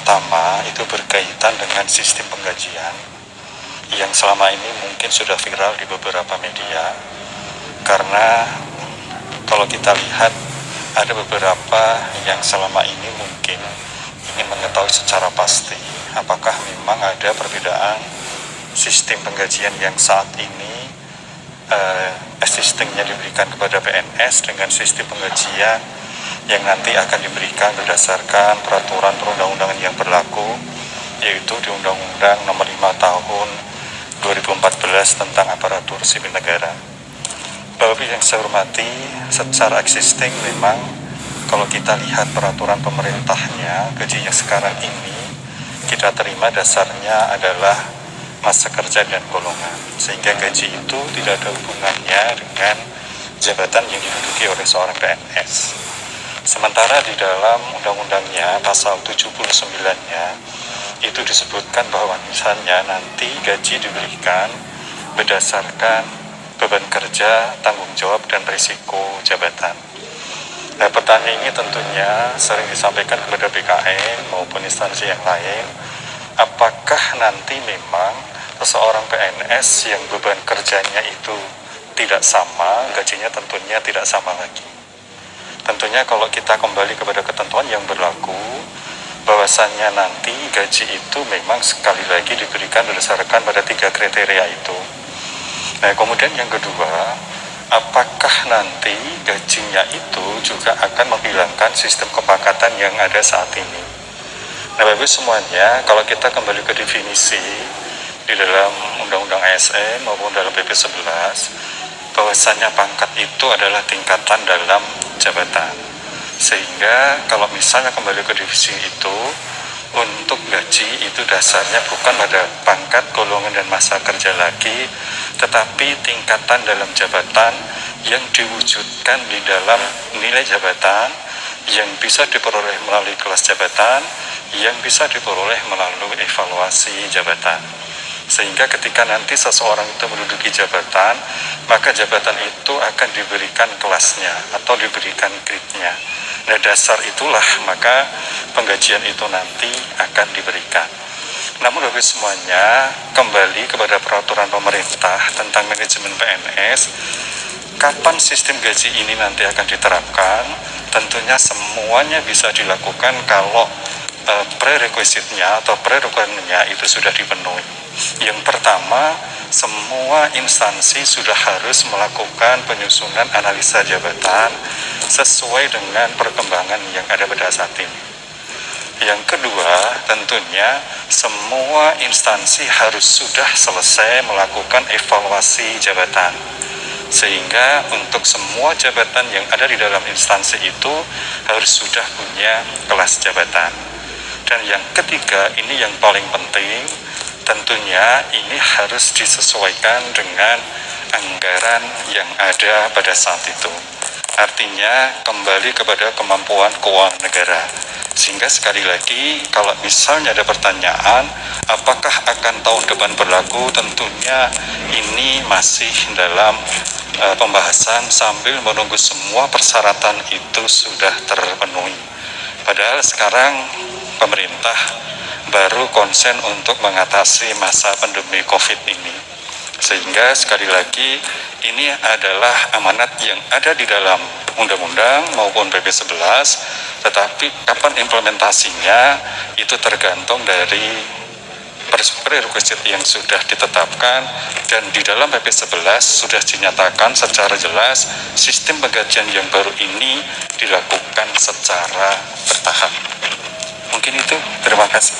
pertama itu berkaitan dengan sistem penggajian yang selama ini mungkin sudah viral di beberapa media, karena kalau kita lihat ada beberapa yang selama ini mungkin ingin mengetahui secara pasti apakah memang ada perbedaan sistem penggajian yang saat ini existingnya diberikan kepada PNS dengan sistem penggajian yang nanti akan diberikan berdasarkan peraturan perundang-undangan yang berlaku, yaitu di Undang-Undang Nomor 5 Tahun 2014 tentang Aparatur Sipil Negara. Bapak yang saya hormati, secara existing memang kalau kita lihat peraturan pemerintahnya, gaji yang sekarang ini kita terima dasarnya adalah masa kerja dan golongan, sehingga gaji itu tidak ada hubungannya dengan jabatan yang diduduki oleh seorang PNS. Sementara di dalam undang-undangnya pasal 79-nya itu disebutkan bahwa misalnya nanti gaji diberikan berdasarkan beban kerja, tanggung jawab, dan risiko jabatan. Nah, pertanyaan ini tentunya sering disampaikan kepada BKN maupun instansi yang lain, apakah nanti memang seseorang PNS yang beban kerjanya itu tidak sama, gajinya tentunya tidak sama lagi. Tentunya kalau kita kembali kepada ketentuan yang berlaku, bahwasannya nanti gaji itu memang sekali lagi diberikan berdasarkan pada 3 kriteria itu. Nah, kemudian yang kedua, apakah nanti gajinya itu juga akan menghilangkan sistem kepangkatan yang ada saat ini? Nah, Bapak semuanya, kalau kita kembali ke definisi di dalam Undang-Undang ASN maupun dalam PP 11, bahwasannya pangkat itu adalah tingkatan dalam jabatan. Sehingga kalau misalnya kembali ke definisi itu, untuk gaji itu dasarnya bukan pada pangkat, golongan, dan masa kerja lagi, tetapi tingkatan dalam jabatan yang diwujudkan di dalam nilai jabatan yang bisa diperoleh melalui kelas jabatan, yang bisa diperoleh melalui evaluasi jabatan. Sehingga ketika nanti seseorang itu menduduki jabatan, maka jabatan itu akan diberikan kelasnya atau diberikan grade-nya. Nah, dasar itulah maka penggajian itu nanti akan diberikan. Namun bagi semuanya, kembali kepada peraturan pemerintah tentang manajemen PNS, kapan sistem gaji ini nanti akan diterapkan, tentunya semuanya bisa dilakukan kalau prerequisite-nya atau pre-requirement-nya itu sudah dipenuhi. Yang pertama, semua instansi sudah harus melakukan penyusunan analisa jabatan sesuai dengan perkembangan yang ada pada saat ini. Yang kedua, tentunya semua instansi harus sudah selesai melakukan evaluasi jabatan. Sehingga untuk semua jabatan yang ada di dalam instansi itu harus sudah punya kelas jabatan. Dan yang ketiga, ini yang paling penting, tentunya ini harus disesuaikan dengan anggaran yang ada pada saat itu. Artinya kembali kepada kemampuan keuangan negara. Sehingga sekali lagi, kalau misalnya ada pertanyaan, apakah akan tahun depan berlaku, tentunya ini masih dalam pembahasan sambil menunggu semua persyaratan itu sudah terpenuhi. Padahal sekarang pemerintah baru konsen untuk mengatasi masa pandemi COVID ini. Sehingga sekali lagi, ini adalah amanat yang ada di dalam undang-undang maupun PP 11, tetapi kapan implementasinya itu tergantung dari prerequisite yang sudah ditetapkan, dan di dalam PP 11 sudah dinyatakan secara jelas sistem penggajian yang baru ini dilakukan secara bertahap. Mungkin itu, terima kasih.